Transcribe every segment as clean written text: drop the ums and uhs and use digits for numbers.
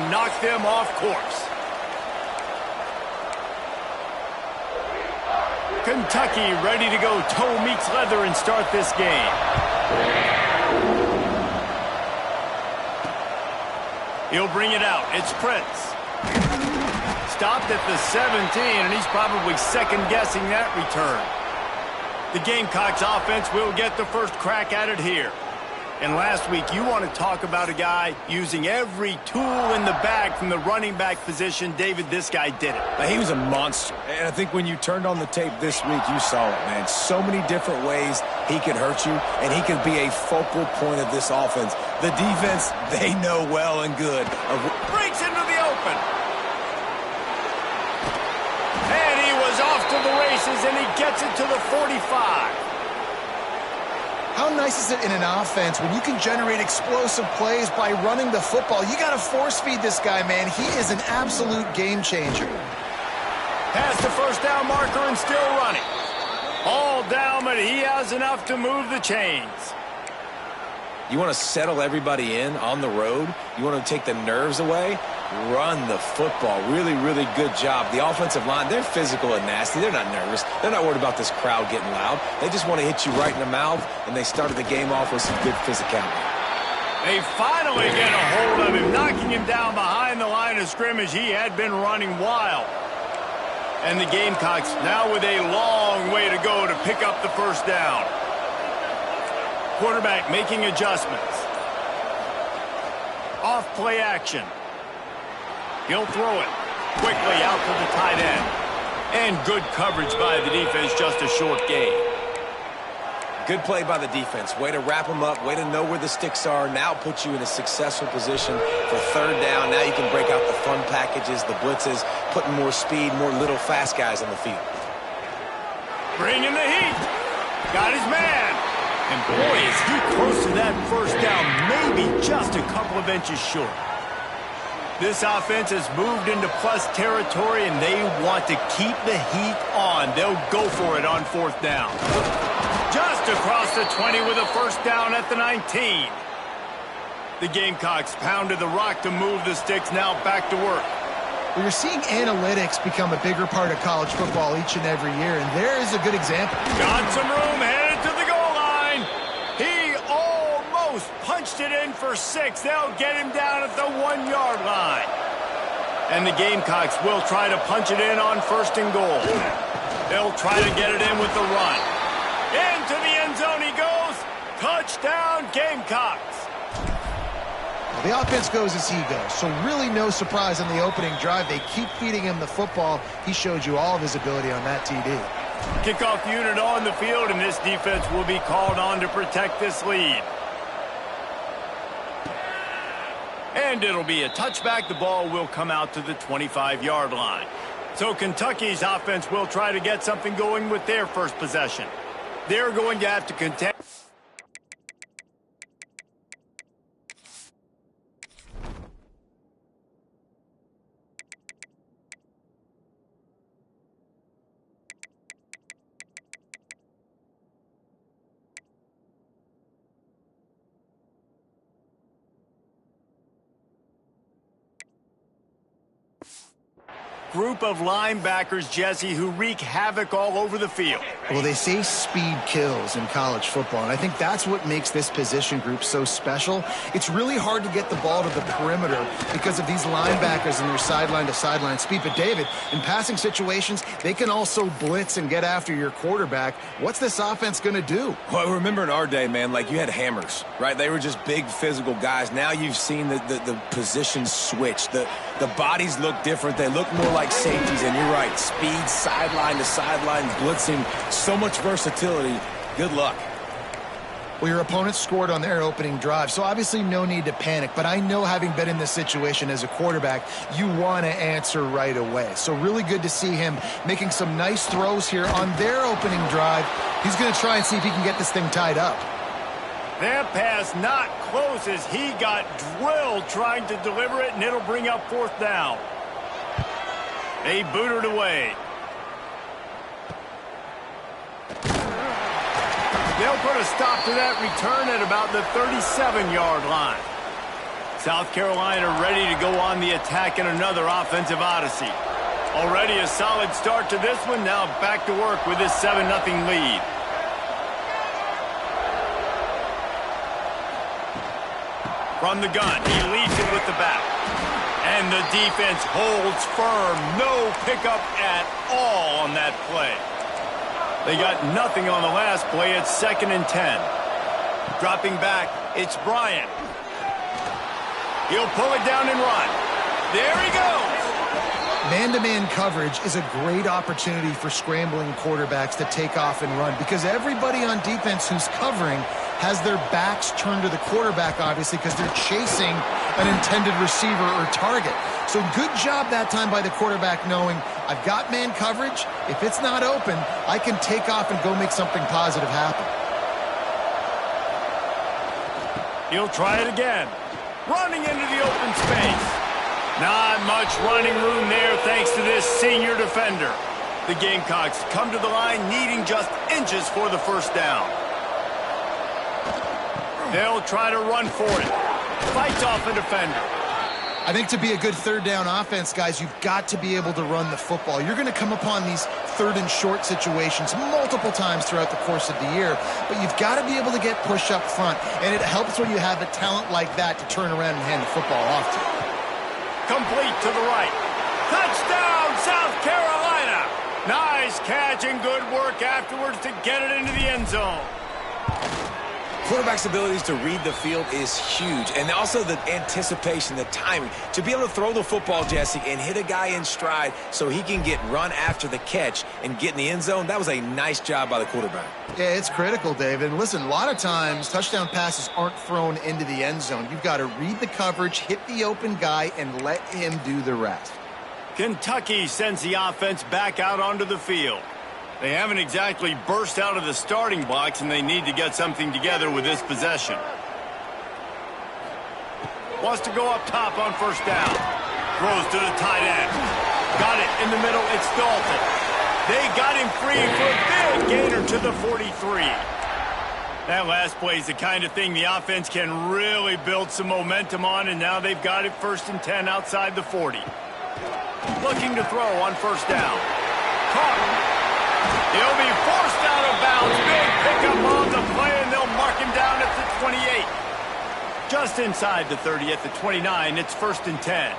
and knock them off course. Kentucky ready to go toe meets leather and start this game. He'll bring it out. It's Prince. Stopped at the 17, and he's probably second-guessing that return. The Gamecocks offense will get the first crack at it here. And last week, you want to talk about a guy using every tool in the bag from the running back position. David, this guy did it. He was a monster. And I think when you turned on the tape this week, you saw it, man. So many different ways he could hurt you, and he could be a focal point of this offense. The defense, they know well and good. Breaks into the open. And he was off to the races, and he gets it to the 45. How nice is it in an offense when you can generate explosive plays by running the football? You got to force-feed this guy, man. He is an absolute game changer. Past the first down marker and still running. All down, but he has enough to move the chains. You want to settle everybody in on the road? You want to take the nerves away? Run the football. Really, really good job. The offensive line, they're physical and nasty. They're not nervous. They're not worried about this crowd getting loud. They just want to hit you right in the mouth, and they started the game off with some good physicality. They finally get a hold of him, knocking him down behind the line of scrimmage. He had been running wild. And the Gamecocks now with a long way to go to pick up the first down. Quarterback making adjustments. Off play action. He'll throw it quickly out to the tight end. And good coverage by the defense, just a short gain. Good play by the defense. Way to wrap them up. Way to know where the sticks are. Now put you in a successful position for third down. Now you can break out the fun packages, the blitzes, putting more speed, more little fast guys on the field. Bringing the heat. Got his man. And boy, is he close to that first down, maybe just a couple of inches short. This offense has moved into plus territory, and they want to keep the heat on. They'll go for it on fourth down. Just across the 20 with a first down at the 19. The Gamecocks pounded the rock to move the sticks, now back to work. Well, you're seeing analytics become a bigger part of college football each and every year, and there is a good example. Got some room, headed to the goal line. He almost punched it in for 6. They'll get him down at the 1-yard line. And the Gamecocks will try to punch it in on first and goal. They'll try to get it in with the run. Into the end zone he goes. Touchdown, Gamecocks. Well, the offense goes as he goes, so really no surprise on the opening drive. They keep feeding him the football. He showed you all of his ability on that TD. Kickoff unit on the field, and this defense will be called on to protect this lead. And it'll be a touchback. The ball will come out to the 25-yard line. So Kentucky's offense will try to get something going with their first possession. They're going to have to contend. Group of linebackers, Jesse, who wreak havoc all over the field. Well, they say speed kills in college football, and I think that's what makes this position group so special. It's really hard to get the ball to the perimeter because of these linebackers and their sideline-to-sideline speed. But, David, in passing situations, they can also blitz and get after your quarterback. What's this offense going to do? Well, remember in our day, man, like you had hammers, right? They were just big physical guys. Now you've seen the positions switch. The bodies look different. They look more like safeties, and you're right. Speed, sideline to sideline, blitzing, so much versatility. Good luck. Well, your opponent scored on their opening drive, so obviously no need to panic. But I know, having been in this situation as a quarterback, you want to answer right away. So really good to see him making some nice throws here on their opening drive. He's going to try and see if he can get this thing tied up. That pass not close as he got drilled trying to deliver it, and it'll bring up fourth down. They booted away. They'll put a stop to that return at about the 37-yard line. South Carolina ready to go on the attack in another offensive odyssey. Already a solid start to this one. Now back to work with this 7-0 lead. From the gun, he leads it with the back. And the defense holds firm. No pickup at all on that play. They got nothing on the last play. It's 2nd and 10. Dropping back, it's Bryant. He'll pull it down and run. There he goes. Man-to-man coverage is a great opportunity for scrambling quarterbacks to take off and run because everybody on defense who's covering has their backs turned to the quarterback, obviously, because they're chasing an intended receiver or target. So good job that time by the quarterback knowing I've got man coverage. If it's not open, I can take off and go make something positive happen. He'll try it again. Running into the open space. Not much running room there thanks to this senior defender. The Gamecocks come to the line needing just inches for the first down. They'll try to run for it. Fights off a defender. I think to be a good third down offense, guys, you've got to be able to run the football. You're going to come upon these third and short situations multiple times throughout the course of the year, but you've got to be able to get push up front, and it helps when you have a talent like that to turn around and hand the football off to. Complete to the right. Touchdown, South Carolina. Nice catch and good work afterwards to get it into the end zone. Quarterback's abilities to read the field is huge, and also the anticipation, the timing. To be able to throw the football, Jesse, and hit a guy in stride so he can get run after the catch and get in the end zone, that was a nice job by the quarterback. Yeah, it's critical, David. And listen, a lot of times touchdown passes aren't thrown into the end zone. You've got to read the coverage, hit the open guy, and let him do the rest. Kentucky sends the offense back out onto the field. They haven't exactly burst out of the starting blocks, and they need to get something together with this possession. Wants to go up top on first down. Throws to the tight end. Got it in the middle. It's Dalton. They got him free for a big gainer to the 43. That last play is the kind of thing the offense can really build some momentum on, and now they've got it 1st and 10 outside the 40. Looking to throw on first down. Caught. He'll be forced out of bounds. Big pickup on the play, and they'll mark him down at the 28. Just inside the 30 at the 29. It's 1st and 10.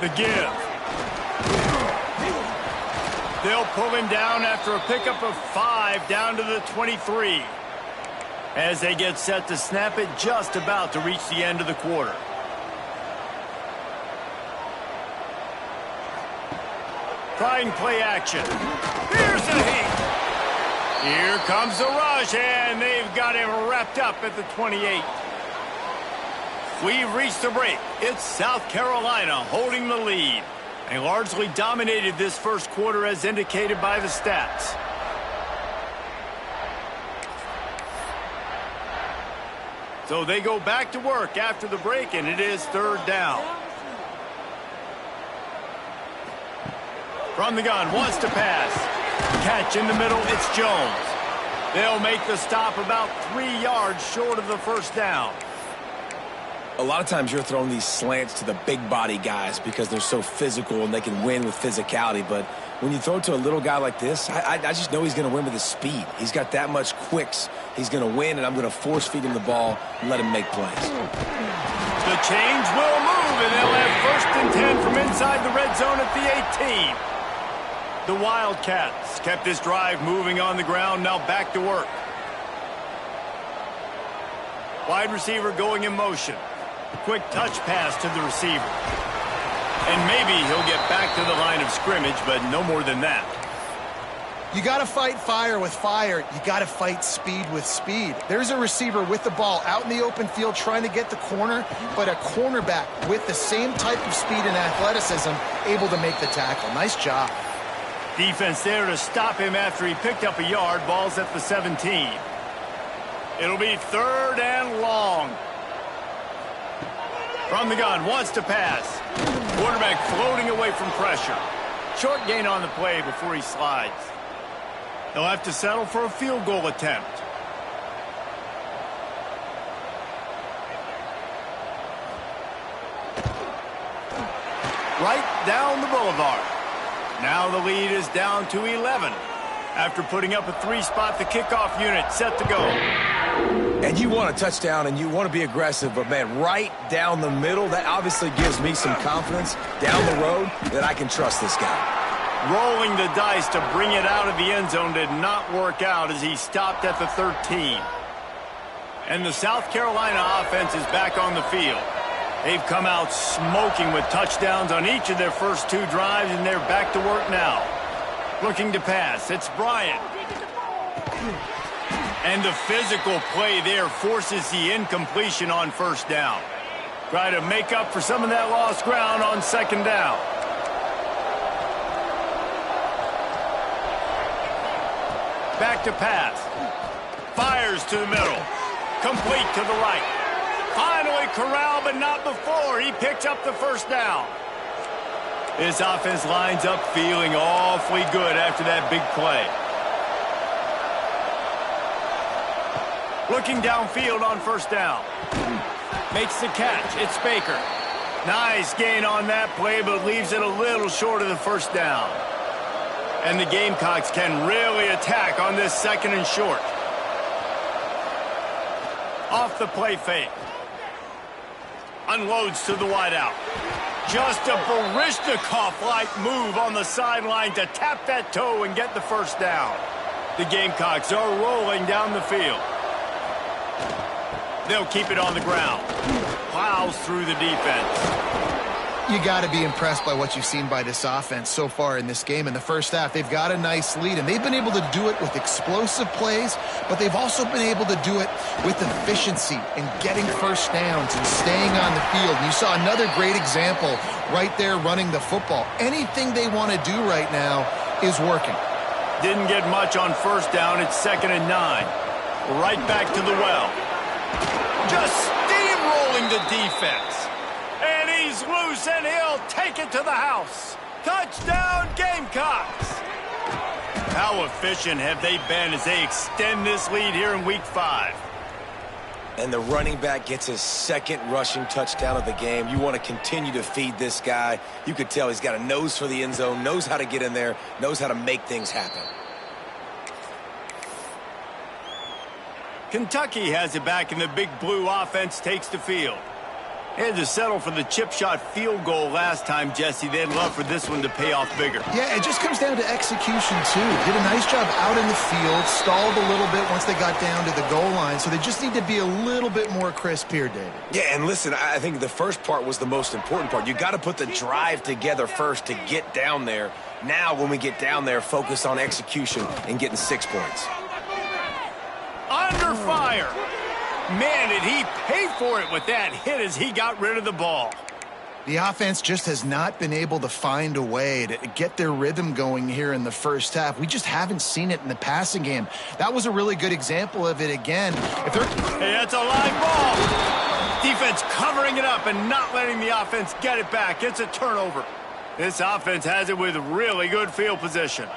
The give. They'll pull him down after a pickup of 5 down to the 23. As they get set to snap it, just about to reach the end of the quarter. Trying play action. Here's the heat. Here comes the rush, and they've got him wrapped up at the 28. We've reached the break. It's South Carolina holding the lead. They largely dominated this first quarter as indicated by the stats. So they go back to work after the break, and it is 3rd down. From the gun, wants to pass. Catch in the middle, it's Jones. They'll make the stop about 3 yards short of the first down. A lot of times you're throwing these slants to the big body guys because they're so physical and they can win with physicality. But when you throw to a little guy like this, I just know he's going to win with his speed. He's got that much quicks. He's going to win, and I'm going to force feed him the ball and let him make plays. The chains will move, and they'll have 1st and 10 from inside the red zone at the 18. The Wildcats kept this drive moving on the ground, now back to work. Wide receiver going in motion. Quick touch pass to the receiver. And maybe he'll get back to the line of scrimmage, but no more than that. You got to fight fire with fire. You got to fight speed with speed. There's a receiver with the ball out in the open field trying to get the corner, but a cornerback with the same type of speed and athleticism able to make the tackle. Nice job. Defense there to stop him after he picked up a yard. Ball's at the 17. It'll be 3rd and long. From the gun, wants to pass. Quarterback floating away from pressure. Short gain on the play before he slides. They'll have to settle for a field goal attempt. right down the boulevard. Now the lead is down to 11. After putting up a 3-spot, the kickoff unit set to go. And you want a touchdown and you want to be aggressive, but man, right down the middle, that obviously gives me some confidence down the road that I can trust this guy. Rolling the dice to bring it out of the end zone did not work out as he stopped at the 13. And the South Carolina offense is back on the field. They've come out smoking with touchdowns on each of their first 2 drives, and they're back to work now. Looking to pass, it's Bryant. And the physical play there forces the incompletion on first down. Try to make up for some of that lost ground on second down. Back to pass. Fires to the middle. Complete to the right. Finally corralled, but not before. He picks up the first down. This offense lines up feeling awfully good after that big play. Looking downfield on first down. Makes the catch. It's Baker. Nice gain on that play, but leaves it a little short of the first down. And the Gamecocks can really attack on this second and short. Off the play fake. Unloads to the wideout. Just a Baryshnikov-like move on the sideline to tap that toe and get the first down. The Gamecocks are rolling down the field. They'll keep it on the ground. Plows through the defense. You got to be impressed by what you've seen by this offense so far in this game. In the first half, they've got a nice lead, and they've been able to do it with explosive plays, but they've also been able to do it with efficiency and getting first downs and staying on the field. And you saw another great example right there running the football. Anything they want to do right now is working. Didn't get much on first down. It's 2nd and 9. Right back to the well. Just steamrolling the defense. And he's loose, and he'll take it to the house. Touchdown, Gamecocks! How efficient have they been as they extend this lead here in Week 5? And the running back gets his 2nd rushing touchdown of the game. You want to continue to feed this guy. You could tell he's got a nose for the end zone, knows how to get in there, knows how to make things happen. Kentucky has it back, and the Big Blue offense takes the field. They had to settle for the chip shot field goal last time, Jesse. They'd love for this one to pay off bigger. Yeah, it just comes down to execution, too. Did a nice job out in the field, stalled a little bit once they got down to the goal line, so they just need to be a little bit more crisp here, David. Yeah, and listen, I think the first part was the most important part. You got to put the drive together first to get down there. Now, when we get down there, focus on execution and getting 6 points. Under fire. Man, did he pay for it with that hit as he got rid of the ball. The offense just has not been able to find a way to get their rhythm going here in the first half. We just haven't seen it in the passing game. That was a really good example of it again. Hey, that's a live ball. Defense covering it up and not letting the offense get it back. It's a turnover. This offense has it with really good field position.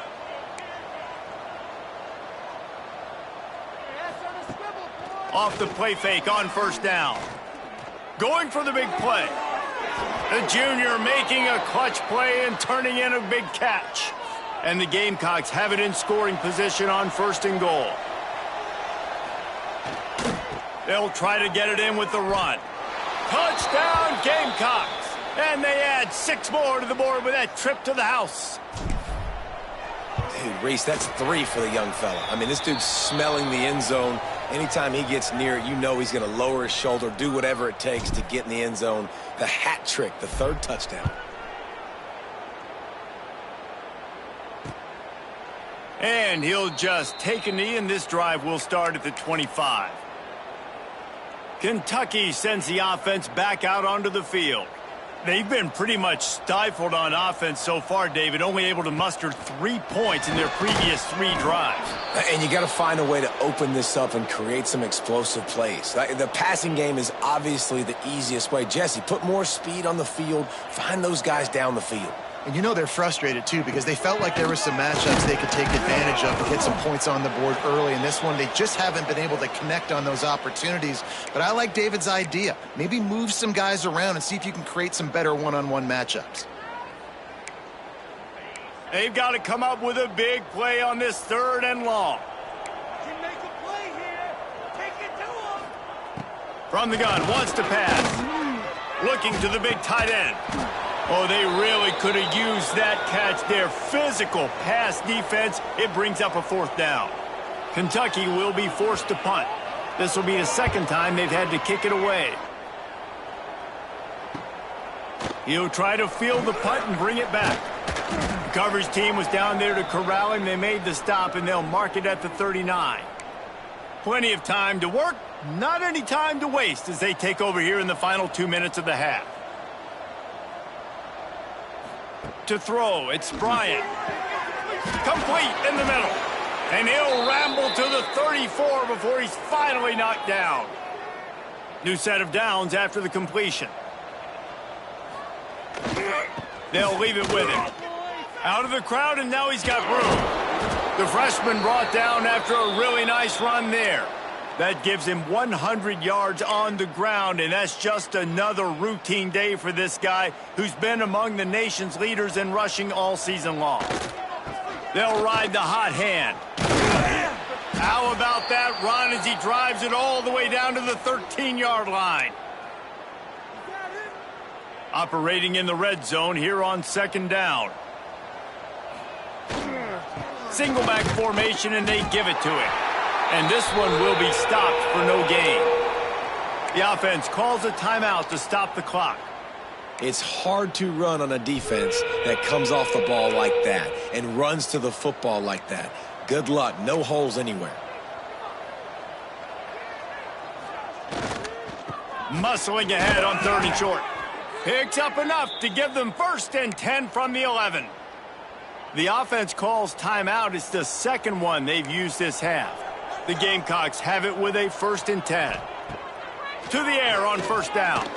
Off the play fake on first down. Going for the big play. The junior making a clutch play and turning in a big catch. And the Gamecocks have it in scoring position on 1st and goal. They'll try to get it in with the run. Touchdown, Gamecocks! And they add 6 more to the board with that trip to the house. Dude, Reese, that's 3 for the young fella. I mean, this dude's smelling the end zone. Anytime he gets near it, you know he's going to lower his shoulder, do whatever it takes to get in the end zone. The hat trick, the 3rd touchdown. And he'll just take a knee, and this drive will start at the 25. Kentucky sends the offense back out onto the field. They've been pretty much stifled on offense so far, David, only able to muster 3 points in their previous 3 drives. And you got to find a way to open this up and create some explosive plays. The passing game is obviously the easiest way. Jesse, put more speed on the field. Find those guys down the field. And you know they're frustrated, too, because they felt like there were some matchups they could take advantage of and get some points on the board early. In this one, they just haven't been able to connect on those opportunities. But I like David's idea. Maybe move some guys around and see if you can create some better one-on-one matchups. They've got to come up with a big play on this 3rd and long. Can make a play here. Take it to him. From the gun, wants to pass. Looking to the big tight end. Oh, they really could have used that catch there. Physical pass defense. It brings up a 4th down. Kentucky will be forced to punt. This will be the 2nd time they've had to kick it away. He'll try to field the punt and bring it back. The coverage team was down there to corral him. They made the stop, and they'll mark it at the 39. Plenty of time to work, not any time to waste as they take over here in the final 2 minutes of the half. To throw, it's Bryant. Complete in the middle. And he'll ramble to the 34 before he's finally knocked down. New set of downs after the completion. They'll leave it with him. Out of the crowd, and now he's got room. The freshman brought down after a really nice run there. That gives him 100 yards on the ground, and that's just another routine day for this guy who's been among the nation's leaders in rushing all season long. They'll ride the hot hand. How about that run as he drives it all the way down to the 13-yard line? Operating in the red zone here on 2nd down. Single back formation, and they give it to him. And this one will be stopped for no gain. The offense calls a timeout to stop the clock. It's hard to run on a defense that comes off the ball like that and runs to the football like that. Good luck. No holes anywhere. Muscling ahead on 3rd and short. Picks up enough to give them 1st and 10 from the 11. The offense calls timeout. It's the 2nd one they've used this half. The Gamecocks have it with a 1st and 10. To the air on 1st down.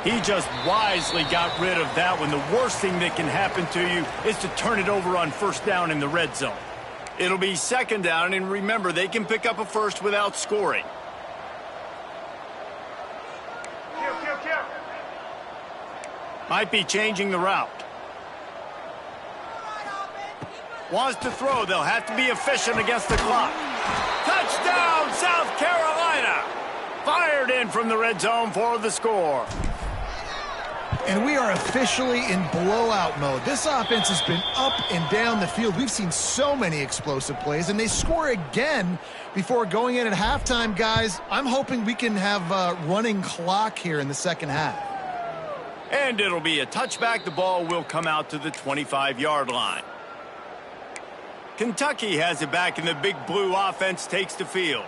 He just wisely got rid of that one. The worst thing that can happen to you is to turn it over on 1st down in the red zone. It'll be 2nd down, and remember, they can pick up a 1st without scoring. Might be changing the route. Wants to throw. They'll have to be efficient against the clock. Touchdown, South Carolina! Fired in from the red zone for the score. And we are officially in blowout mode. This offense has been up and down the field. We've seen so many explosive plays, and they score again before going in at halftime, guys. I'm hoping we can have a running clock here in the 2nd half. And it'll be a touchback. The ball will come out to the 25-yard line. Kentucky has it back, and the big blue offense takes the field.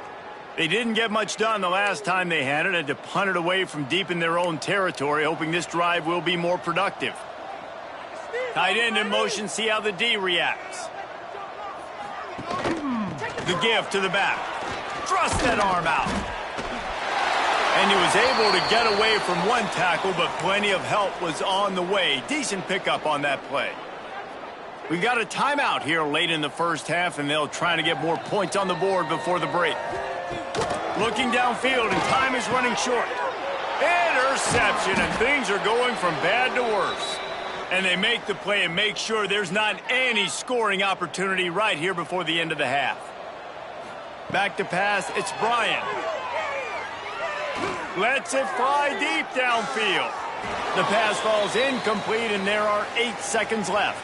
They didn't get much done the last time they had it. Had to punt it away from deep in their own territory, hoping this drive will be more productive. Tight end in motion, see how the D reacts. The give to the back. Thrust that arm out. And he was able to get away from one tackle, but plenty of help was on the way. Decent pickup on that play. We got a timeout here late in the 1st half, and they'll try to get more points on the board before the break. Looking downfield, and time is running short. Interception, and things are going from bad to worse. And they make the play and make sure there's not any scoring opportunity right here before the end of the half. Back to pass, it's Bryant. Lets it fly deep downfield. The pass falls incomplete, and there are 8 seconds left.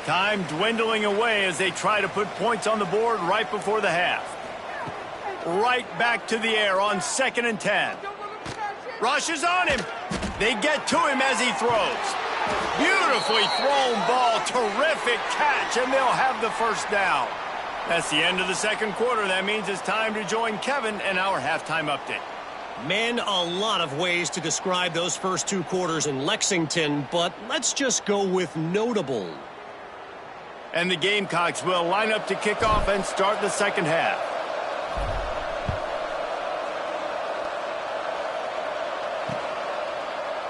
Time dwindling away as they try to put points on the board right before the half. Right back to the air on 2nd and 10. Rushes on him. They get to him as he throws. Beautifully thrown ball. Terrific catch, and they'll have the 1st down. That's the end of the 2nd quarter. That means it's time to join Kevin in our halftime update. Man, a lot of ways to describe those first 2 quarters in Lexington, but let's just go with notable. And the Gamecocks will line up to kick off and start the 2nd half.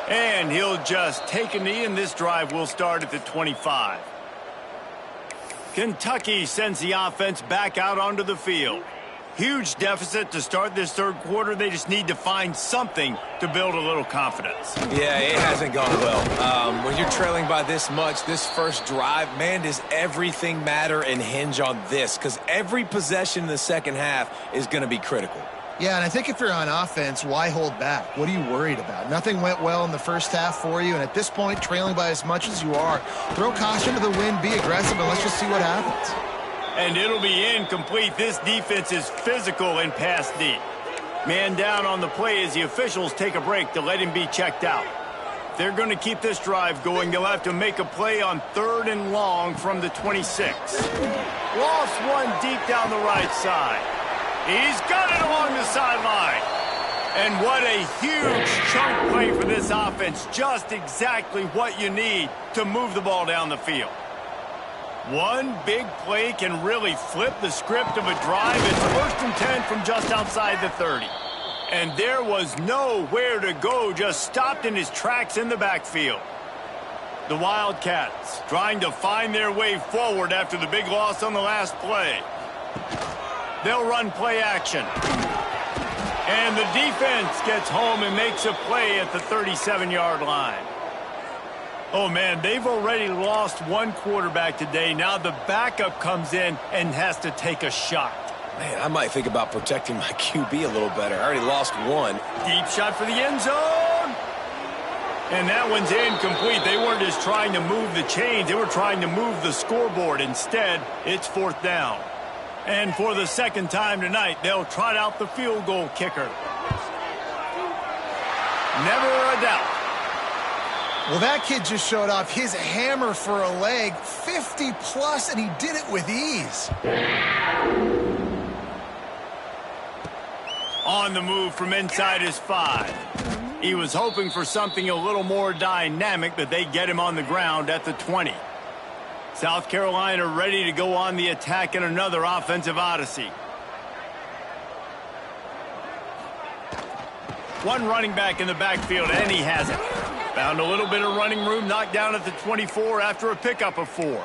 And he'll just take a knee, and this drive will start at the 25. Kentucky sends the offense back out onto the field. Huge deficit to start this third quarter. They just need to find something to build a little confidence. Yeah, it hasn't gone well. When you're trailing by this much, this first drive, man, does everything matter and hinge on this? Because every possession in the second half is going to be critical. Yeah, and I think if you're on offense, why hold back? What are you worried about? Nothing went well in the first half for you, and at this point, trailing by as much as you are, throw caution to the wind, be aggressive, and let's just see what happens. And it'll be incomplete. This defense is physical and pass deep. Man down on the play as the officials take a break to let him be checked out. If they're going to keep this drive going, they'll have to make a play on 3rd and long from the 26. Lost one deep down the right side. He's got it along the sideline. And what a huge chunk play for this offense. Just exactly what you need to move the ball down the field. One big play can really flip the script of a drive. It's 1st and 10 from just outside the 30. And there was nowhere to go, just stopped in his tracks in the backfield. The Wildcats trying to find their way forward after the big loss on the last play. They'll run play action. And the defense gets home and makes a play at the 37-yard line. Oh, man, they've already lost one quarterback today. Now the backup comes in and has to take a shot. Man, I might think about protecting my QB a little better. I already lost one. Deep shot for the end zone. And that one's incomplete. They weren't just trying to move the chains. They were trying to move the scoreboard. Instead, it's 4th down. And for the second time tonight, they'll trot out the field goal kicker. Never a doubt. Well, that kid just showed off his hammer for a leg, 50-plus, and he did it with ease. On the move from inside his 5. He was hoping for something a little more dynamic, but they get him on the ground at the 20. South Carolina ready to go on the attack in another offensive odyssey. One running back in the backfield, and he has it. Found a little bit of running room, knocked down at the 24 after a pickup of 4.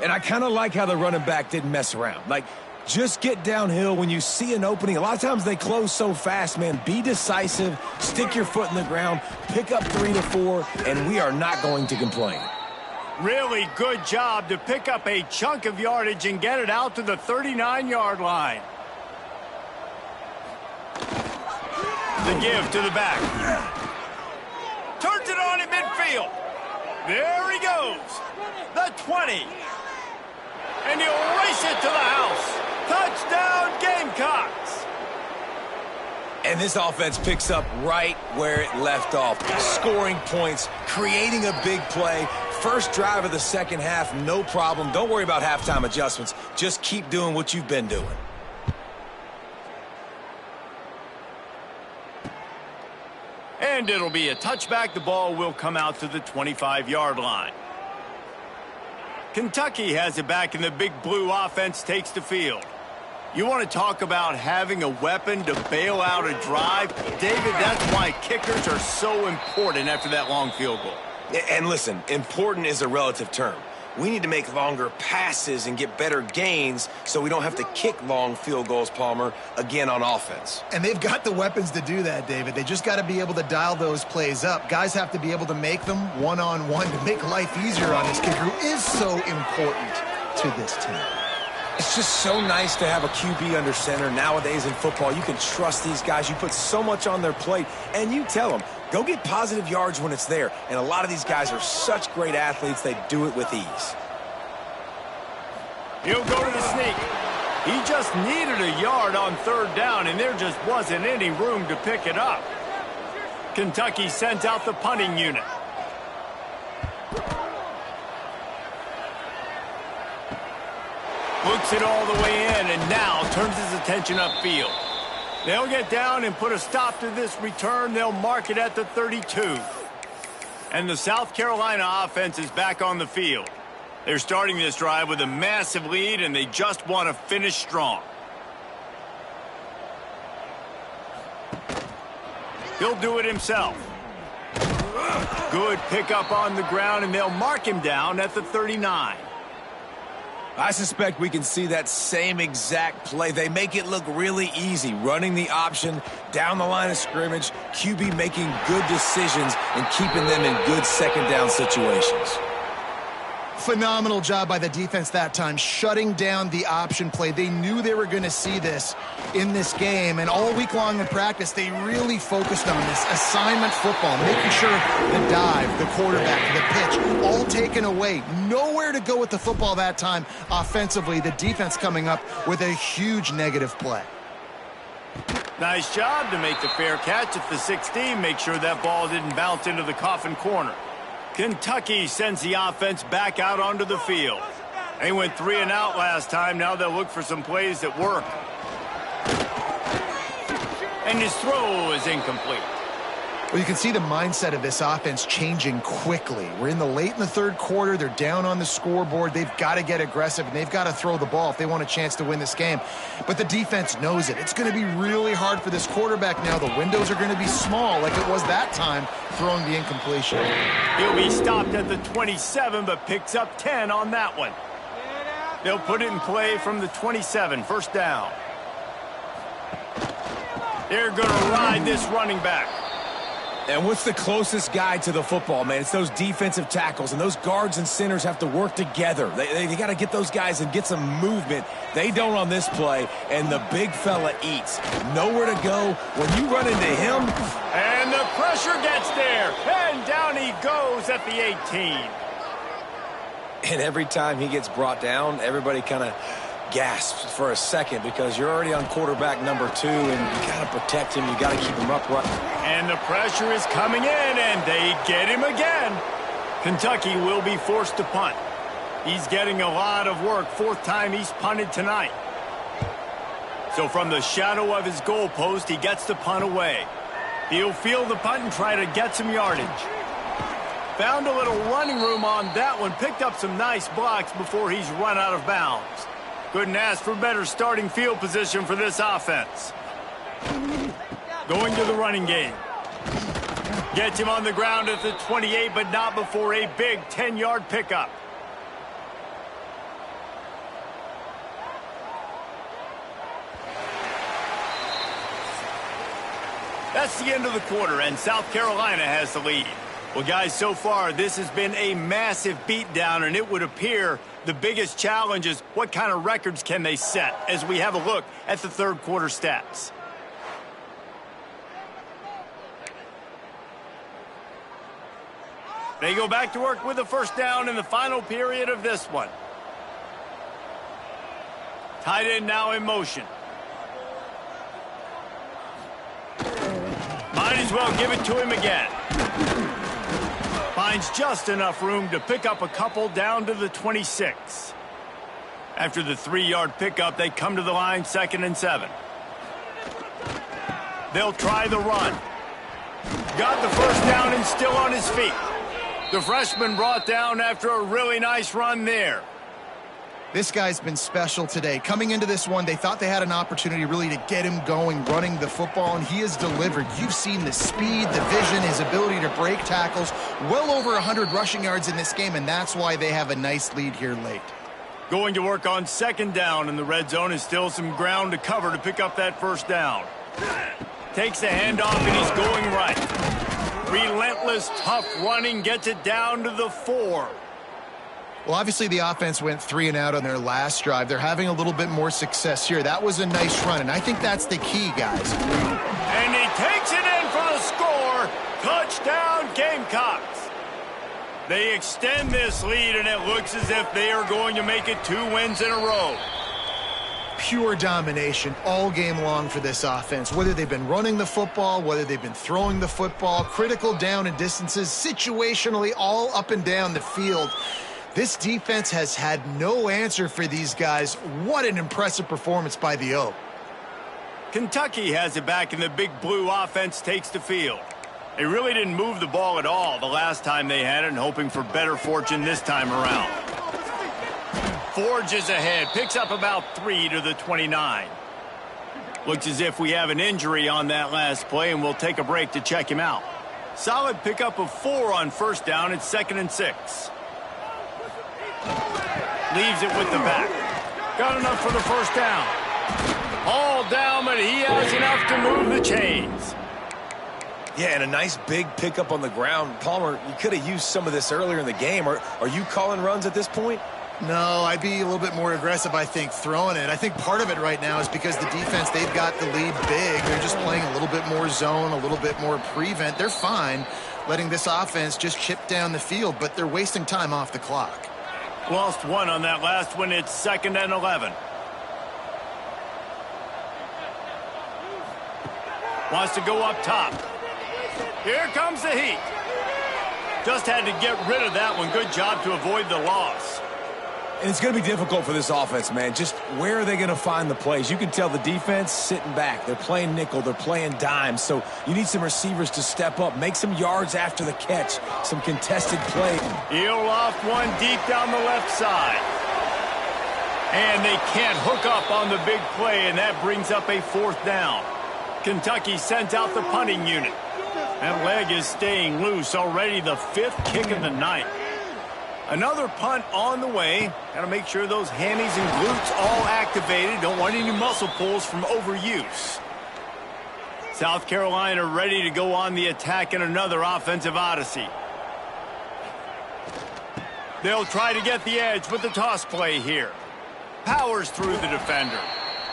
And I kind of like how the running back didn't mess around. Like, just get downhill when you see an opening. A lot of times they close so fast, man. Be decisive, stick your foot in the ground, pick up 3 to 4, and we are not going to complain. Really good job to pick up a chunk of yardage and get it out to the 39-yard line. The give to the back. Turns it on in midfield. There he goes. The 20. And he'll race it to the house. Touchdown, Gamecocks. And this offense picks up right where it left off. Scoring points, creating a big play. First drive of the second half, no problem. Don't worry about halftime adjustments. Just keep doing what you've been doing. And it'll be a touchback. The ball will come out to the 25-yard line. Kentucky has it back, and the big blue offense takes the field. You want to talk about having a weapon to bail out a drive? David, that's why kickers are so important after that long field goal. And listen, important is a relative term. We need to make longer passes and get better gains so we don't have to kick long field goals, Palmer, again on offense. And they've got the weapons to do that, David. They just got to be able to dial those plays up. Guys have to be able to make them one-on-one to make life easier on this kicker, who is so important to this team. It's just so nice to have a QB under center nowadays in football. You can trust these guys. You put so much on their plate, and you tell them, go get positive yards when it's there. And a lot of these guys are such great athletes, they do it with ease. He'll go to the sneak. He just needed a yard on 3rd down, and there just wasn't any room to pick it up. Kentucky sent out the punting unit. Looks it all the way in, and now turns his attention upfield. They'll get down and put a stop to this return. They'll mark it at the 32. And the South Carolina offense is back on the field. They're starting this drive with a massive lead, and they just want to finish strong. He'll do it himself. Good pickup on the ground, and they'll mark him down at the 39. I suspect we can see that same exact play. They make it look really easy, running the option down the line of scrimmage, QB making good decisions and keeping them in good second down situations. Phenomenal job by the defense that time, shutting down the option play. They knew they were going to see this in this game, and all week long in practice, they really focused on this assignment football, making sure the dive, the quarterback, the pitch, all taken away. Nowhere to go with the football that time offensively. The defense coming up with a huge negative play. Nice job to make the fair catch at the 16. Make sure that ball didn't bounce into the coffin corner. Kentucky sends the offense back out onto the field. They went 3 and out last time. Now they'll look for some plays that work. And his throw is incomplete. Well, you can see the mindset of this offense changing quickly. We're in the third quarter. They're down on the scoreboard. They've got to get aggressive, and they've got to throw the ball if they want a chance to win this game. But the defense knows it. It's going to be really hard for this quarterback now. The windows are going to be small like it was that time throwing the incompletion. He'll be stopped at the 27, but picks up 10 on that one. They'll put it in play from the 27, first down. They're going to ride this running back. And what's the closest guy to the football, man? It's those defensive tackles, and those guards and centers have to work together. They got to get those guys and get some movement. They don't on this play, and the big fella eats. Nowhere to go. When you run into him. And the pressure gets there, and down he goes at the 18. And every time he gets brought down, everybody kind of gasps for a second because you're already on quarterback number 2, and you got to protect him. You got to keep him upright. And the pressure is coming in, and they get him again. Kentucky will be forced to punt. He's getting a lot of work. 4th time he's punted tonight. So from the shadow of his goal post, he gets the punt away. He'll field the punt and try to get some yardage. Found a little running room on that one. Picked up some nice blocks before he's run out of bounds. Couldn't ask for better starting field position for this offense. Going to the running game. Gets him on the ground at the 28, but not before a big 10-yard pickup. That's the end of the quarter, and South Carolina has the lead. Well, guys, so far, this has been a massive beatdown, and it would appear the biggest challenge is what kind of records can they set as we have a look at the third quarter stats. They go back to work with a first down in the final period of this one. Tight end now in motion. Might as well give it to him again. Finds just enough room to pick up a couple down to the 26. After the 3-yard pickup, they come to the line 2nd and 7. They'll try the run. Got the first down and still on his feet. The freshman brought down after a really nice run there. This guy's been special today. Coming into this one, they thought they had an opportunity really to get him going, running the football, and he has delivered. You've seen the speed, the vision, his ability to break tackles. Well over 100 rushing yards in this game, and that's why they have a nice lead here late. Going to work on 2nd down, and the red zone is still some ground to cover to pick up that first down. Takes the handoff, and he's going right. Relentless, tough running, gets it down to the 4. Well, obviously the offense went 3 and out on their last drive. They're having a little bit more success here. That was a nice run, and I think that's the key, guys. And he takes it in for the score. Touchdown, Gamecocks. They extend this lead, and it looks as if they are going to make it 2 wins in a row. Pure domination all game long for this offense. Whether they've been running the football, whether they've been throwing the football, critical down and distances, situationally all up and down the field. This defense has had no answer for these guys. What an impressive performance by the O. Kentucky has it back, and the big blue offense takes the field. They really didn't move the ball at all the last time they had it, and hoping for better fortune this time around. Forges ahead, picks up about 3 to the 29. Looks as if we have an injury on that last play, and we'll take a break to check him out. Solid pickup of 4 on first down. It's 2nd and 6. Leaves it with the back. Got enough for the first down. All down, but he has enough to move the chains. Yeah, and a nice big pickup on the ground. Palmer, you could have used some of this earlier in the game. Are you calling runs at this point? No, I'd be a little bit more aggressive, I think, throwing it. I think part of it right now is because the defense, they've got the lead big. They're just playing a little bit more zone, a little bit more prevent. They're fine letting this offense just chip down the field, but they're wasting time off the clock. Lost one on that last one. It's 2nd and 11. Wants to go up top. Here comes the heat. Just had to get rid of that one. Good job to avoid the loss. And it's going to be difficult for this offense, man. Just where are they going to find the plays? You can tell the defense sitting back. They're playing nickel. They're playing dime. So you need some receivers to step up, make some yards after the catch, some contested play. He'll off one deep down the left side. And they can't hook up on the big play, and that brings up a 4th down. Kentucky sent out the punting unit. That leg is staying loose. Already the 5th kick of the night. Another punt on the way. Got to make sure those hammies and glutes all activated. Don't want any muscle pulls from overuse. South Carolina ready to go on the attack in another offensive odyssey. They'll try to get the edge with the toss play here. Powers through the defender.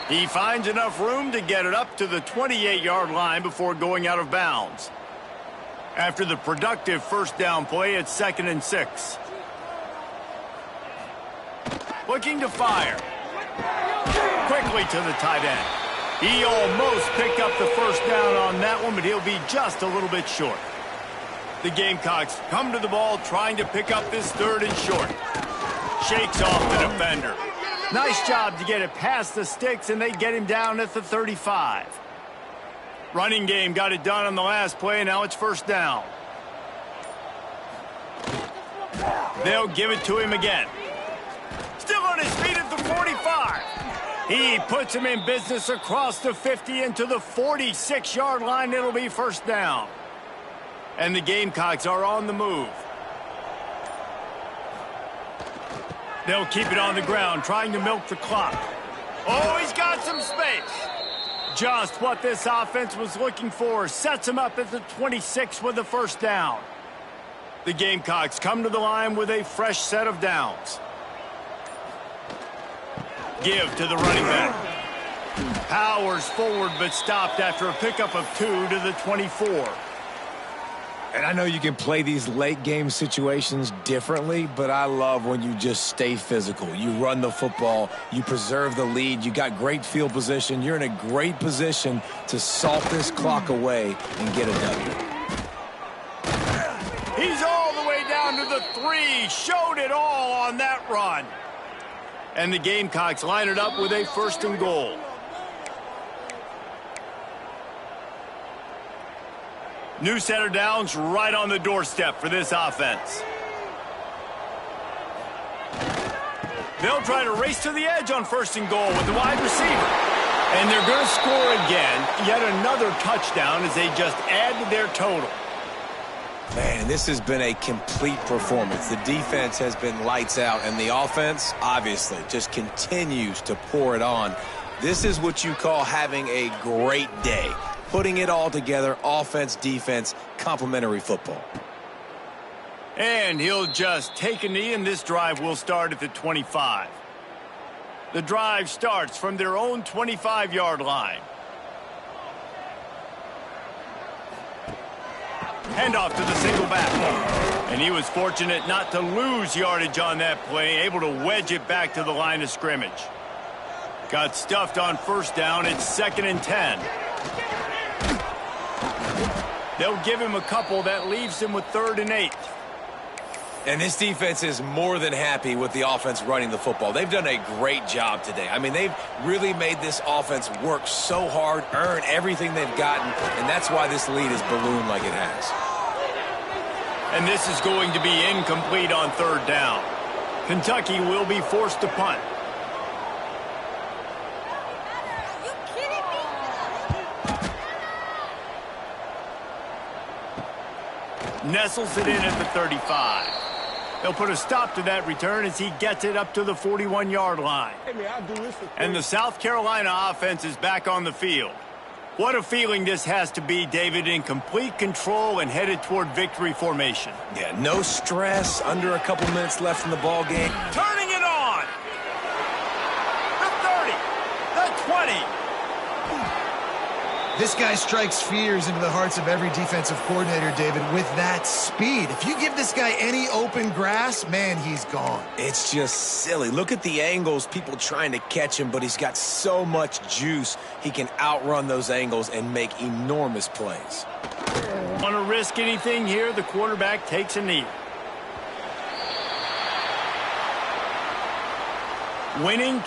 He finds enough room to get it up to the 28-yard line before going out of bounds. After the productive first down play, it's 2nd and 6. Looking to fire. Quickly to the tight end. He almost picked up the first down on that one, but he'll be just a little bit short. The Gamecocks come to the ball trying to pick up this 3rd and short. Shakes off the defender. Nice job to get it past the sticks, and they get him down at the 35. Running game got it done on the last play, and now it's 1st down. They'll give it to him again. Still on his feet at the 45. He puts him in business across the 50 into the 46-yard line. It'll be 1st down. And the Gamecocks are on the move. They'll keep it on the ground, trying to milk the clock. Oh, he's got some space. Just what this offense was looking for. Sets him up at the 26 with the 1st down. The Gamecocks come to the line with a fresh set of downs. Give to the running back. Powers forward, but stopped after a pickup of 2 to the 24. And I know you can play these late game situations differently, but I love when you just stay physical. You run the football, you preserve the lead, you got great field position. You're in a great position to salt this clock away and get a W. He's all the way down to the 3. Showed it all on that run. And the Gamecocks line it up with a 1st and goal. New set of downs right on the doorstep for this offense. They'll try to race to the edge on 1st and goal with the wide receiver. And they're going to score again. Yet another touchdown as they just add to their total. Man, this has been a complete performance. The defense has been lights out, and the offense, obviously, just continues to pour it on. This is what you call having a great day. Putting it all together, offense, defense, complementary football. And he'll just take a knee, and this drive will start at the 25. The drive starts from their own 25-yard line. Handoff to the single back. And he was fortunate not to lose yardage on that play, able to wedge it back to the line of scrimmage. Got stuffed on 1st down. It's 2nd and 10. They'll give him a couple. That leaves him with 3rd and 8. And this defense is more than happy with the offense running the football. They've done a great job today. I mean, they've really made this offense work so hard, earn everything they've gotten, and that's why this lead is ballooned like it has. And this is going to be incomplete on 3rd down. Kentucky will be forced to punt. Are you kidding me? Nestles it in at the 35. They'll put a stop to that return as he gets it up to the 41-yard line. Hey, man, I'll do this for And the South Carolina offense is back on the field. What a feeling this has to be, David, in complete control and headed toward victory formation. Yeah, no stress, under a couple minutes left in the ball game. Turning it on! The 30, the 20. This guy strikes fears into the hearts of every defensive coordinator, David, with that speed. If you give this guy any open grass, man, he's gone. It's just silly. Look at the angles, people trying to catch him, but he's got so much juice. He can outrun those angles and make enormous plays. Want to risk anything here? The quarterback takes a knee. Winning